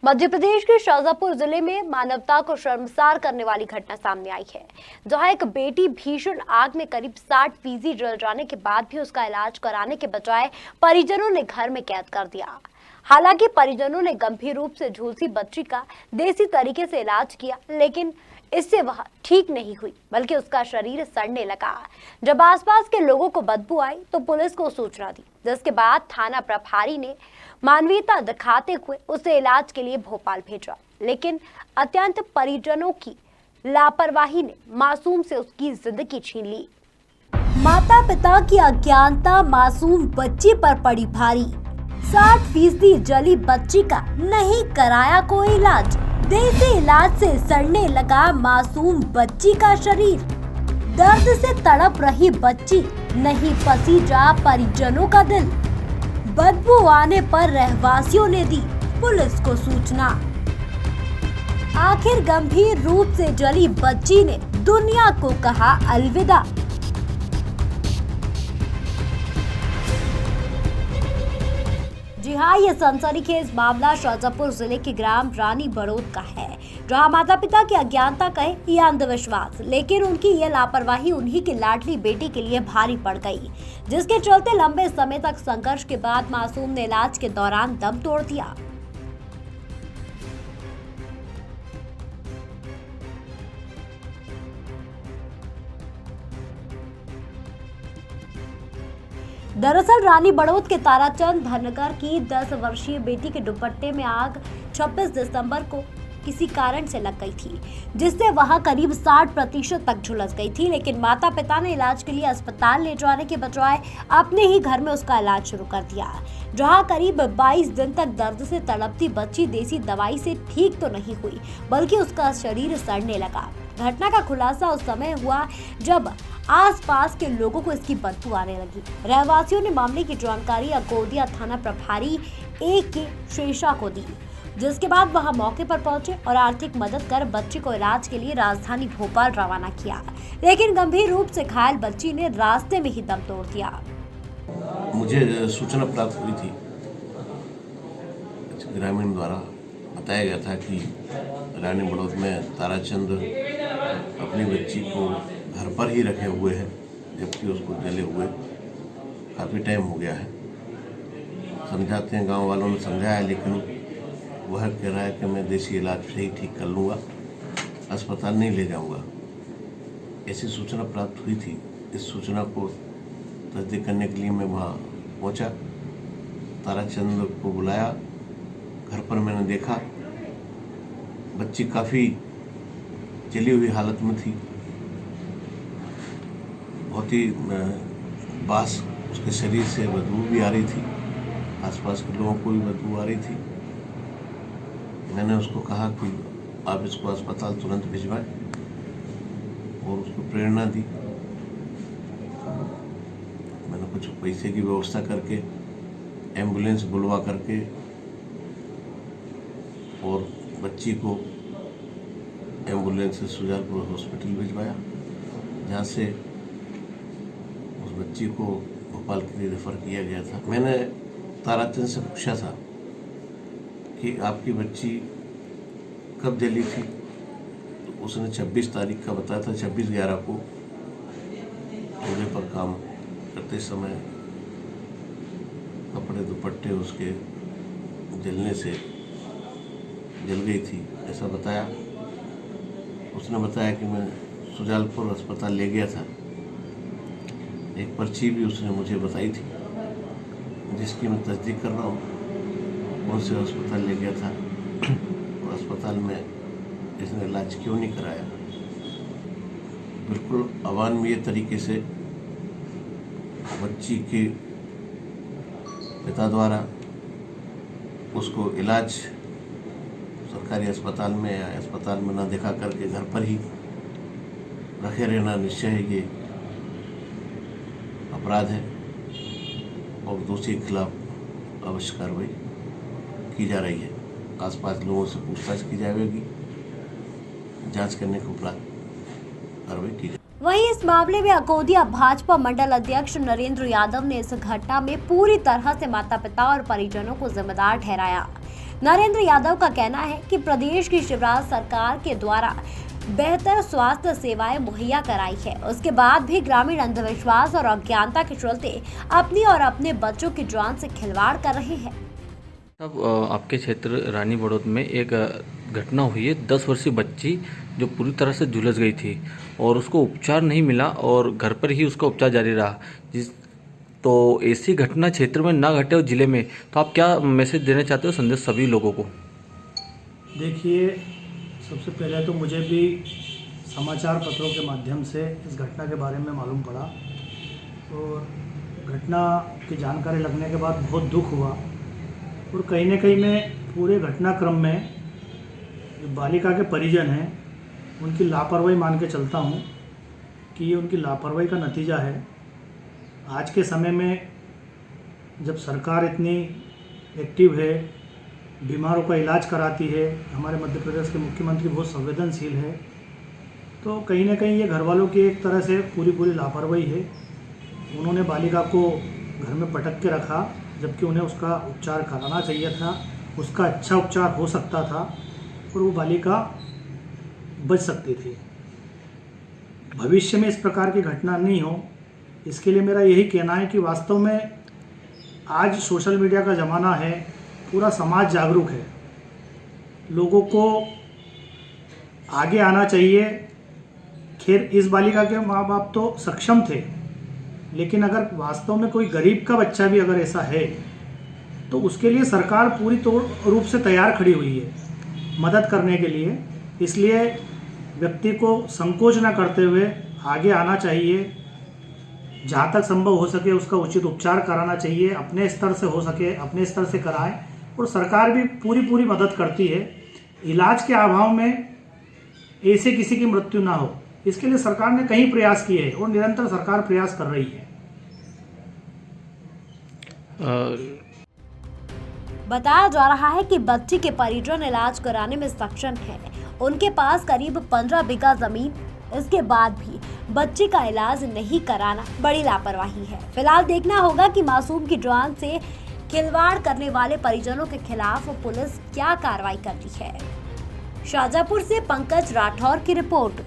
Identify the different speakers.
Speaker 1: मध्य प्रदेश के शाजापुर जिले में मानवता को शर्मसार करने वाली घटना सामने आई है, जहां एक बेटी भीषण आग में करीब 60% जल जाने के बाद भी उसका इलाज कराने के बजाय परिजनों ने घर में कैद कर दिया। हालांकि परिजनों ने गंभीर रूप से झुलसी बच्ची का देसी तरीके से इलाज किया, लेकिन इससे वह ठीक नहीं हुई, बल्कि उसका शरीर सड़ने लगा। जब आसपास के लोगों को बदबू आई तो पुलिस को सूचना दी, जिसके बाद थाना प्रभारी ने मानवीयता दिखाते हुए उसे इलाज के लिए भोपाल भेजा। लेकिन अत्यंत परिजनों की लापरवाही ने मासूम से उसकी जिंदगी छीन ली। माता पिता की अज्ञानता मासूम बच्ची पर पड़ी भारी। 60% जली बच्ची का नहीं कराया कोई इलाज। देसी इलाज से सड़ने लगा मासूम बच्ची का शरीर। दर्द से तड़प रही बच्ची, नहीं पसीजा परिजनों का दिल। बदबू आने पर रहवासियों ने दी पुलिस को सूचना। आखिर गंभीर रूप से जली बच्ची ने दुनिया को कहा अलविदा। जी हाँ, ये सनसनीखेज मामला शाजापुर जिले के ग्राम रानी बड़ौद का है, जहां माता पिता की अज्ञानता कहे या अंधविश्वास, लेकिन उनकी ये लापरवाही उन्हीं की लाडली बेटी के लिए भारी पड़ गई, जिसके चलते लंबे समय तक संघर्ष के बाद मासूम ने इलाज के दौरान दम तोड़ दिया। दरअसल रानी बड़ौद के ताराचंद धनगर की 10 वर्षीय बेटी के दुपट्टे में आग 26 दिसंबर को किसी कारण से लग गई थी, जिससे वह करीब 60% तक झुलस गई थी। लेकिन माता पिता ने इलाज के लिए अस्पताल ले जाने के बजाय अपने ही घर में उसका इलाज शुरू कर दिया, जहां करीब 22 दिन तक दर्द से तड़पती बच्ची देसी दवाई से ठीक तो नहीं हुई, बल्कि उसका शरीर सड़ने लगा। घटना का खुलासा उस समय हुआ जब आसपास के लोगों को इसकी बदबू आने लगी। रहवासियों ने मामले की जानकारी अकोदिया थाना प्रभारी A.K. शेषा को दी, जिसके बाद वह मौके पर पहुंचे और आर्थिक मदद कर बच्ची को इलाज के लिए राजधानी भोपाल रवाना किया। लेकिन गंभीर रूप से घायल बच्ची ने रास्ते में ही दम तोड़ दिया।
Speaker 2: मुझे सूचना प्राप्त हुई थी, ग्रामीण द्वारा बताया गया था कि रानी बड़ौद में ताराचंद अपनी बच्ची को घर पर ही रखे हुए हैं, जबकि उसको जले हुए काफ़ी टाइम हो गया है। समझाते हैं, गांव वालों ने समझाया, लेकिन वह कह रहा है कि मैं देसी इलाज से ही ठीक कर लूँगा, अस्पताल नहीं ले जाऊँगा। ऐसी सूचना प्राप्त हुई थी। इस सूचना को तस्दीक करने के लिए मैं वहाँ पहुँचा, ताराचंद को बुलाया। घर पर मैंने देखा बच्ची काफ़ी जली हुई हालत में थी, बहुत ही बास उसके शरीर से बदबू भी आ रही थी, आसपास के लोगों को भी बदबू आ रही थी। मैंने उसको कहा कि आप इसको अस्पताल तुरंत भिजवाएं और उसको प्रेरणा दी। मैंने कुछ पैसे की व्यवस्था करके एम्बुलेंस बुलवा करके और बच्ची को एम्बुलेंस से सुजालपुर हॉस्पिटल भिजवाया, जहाँ से उस बच्ची को भोपाल के लिए रेफर किया गया था। मैंने ताराचंद से पूछा था कि आपकी बच्ची कब जली थी, तो उसने 26 तारीख का बताया था। 26/11 को चूल्हे पर काम करते समय कपड़े दुपट्टे उसके जलने से जल गई थी, ऐसा बताया। उसने बताया कि मैं सुजालपुर अस्पताल ले गया था। एक पर्ची भी उसने मुझे बताई थी, जिसकी मैं तस्दीक कर रहा हूँ, कौन से अस्पताल ले गया था और अस्पताल में इसने इलाज क्यों नहीं कराया। बिल्कुल अवानवीय तरीके से बच्ची के पिता द्वारा उसको इलाज सरकारी अस्पताल में या अस्पताल में न दिखा करके घर पर ही रखे रहना निश्चय ये अपराध है और दोषी के खिलाफ अवश्य कार्रवाई की जा रही है। आसपास लोगों से पूछताछ की जाएगी, जांच करने के उपरांत कार्रवाई की जाएगी।
Speaker 1: वहीं इस मामले में अकोदिया भाजपा मंडल अध्यक्ष नरेंद्र यादव ने इस घटना में पूरी तरह से माता पिता और परिजनों को जिम्मेदार ठहराया, नरेंद्र यादव का कहना है कि प्रदेश की शिवराज सरकार के द्वारा बेहतर स्वास्थ्य सेवाएं मुहैया कराई है, उसके बाद भी ग्रामीण अंधविश्वास और अज्ञानता के चलते अपनी और अपने बच्चों की जान से खिलवाड़ कर रहे हैं।
Speaker 3: अब आपके क्षेत्र रानी बड़ौद में एक घटना हुई है। 10 वर्षीय बच्ची जो पूरी तरह से झुलस गई थी और उसको उपचार नहीं मिला और घर पर ही उसका उपचार जारी रहा। तो ऐसी घटना क्षेत्र में ना घटे और ज़िले में, तो आप क्या मैसेज देना चाहते हो, संदेश सभी लोगों को?
Speaker 4: देखिए, सबसे पहले तो मुझे भी समाचार पत्रों के माध्यम से इस घटना के बारे में मालूम पड़ा और घटना की जानकारी लगने के बाद बहुत दुख हुआ और कहीं न कहीं मैं पूरे घटनाक्रम में जो बालिका के परिजन हैं उनकी लापरवाही मान के चलता हूँ कि ये उनकी लापरवाही का नतीजा है। आज के समय में जब सरकार इतनी एक्टिव है, बीमारों का इलाज कराती है, हमारे मध्य प्रदेश के मुख्यमंत्री बहुत संवेदनशील है, तो कहीं ना कहीं ये घर वालों की एक तरह से पूरी लापरवाही है। उन्होंने बालिका को घर में पटक के रखा जबकि उन्हें उसका उपचार कराना चाहिए था, उसका अच्छा उपचार हो सकता था और वो बालिका बच सकती थी। भविष्य में इस प्रकार की घटना नहीं हो, इसके लिए मेरा यही कहना है कि वास्तव में आज सोशल मीडिया का ज़माना है, पूरा समाज जागरूक है, लोगों को आगे आना चाहिए। खैर, इस बालिका के माँ बाप तो सक्षम थे, लेकिन अगर वास्तव में कोई गरीब का बच्चा भी अगर ऐसा है तो उसके लिए सरकार पूरी रूप से तैयार खड़ी हुई है मदद करने के लिए। इसलिए व्यक्ति को संकोच न करते हुए आगे आना चाहिए, जहाँ तक संभव हो सके उसका उचित उपचार कराना चाहिए, अपने स्तर से हो सके अपने स्तर से कराएं और सरकार भी पूरी मदद करती है। इलाज के अभाव में ऐसे किसी की मृत्यु ना हो, इसके लिए सरकार ने कई प्रयास किए हैं और निरंतर सरकार प्रयास कर रही है।
Speaker 1: बताया जा रहा है कि बच्ची के परिजन इलाज कराने में सक्षम है, उनके पास करीब 15 बीघा जमीन, इसके बाद भी बच्ची का इलाज नहीं कराना बड़ी लापरवाही है। फिलहाल देखना होगा कि मासूम की जान से खिलवाड़ करने वाले परिजनों के खिलाफ पुलिस क्या कार्रवाई करती है। शाजापुर से पंकज राठौर की रिपोर्ट।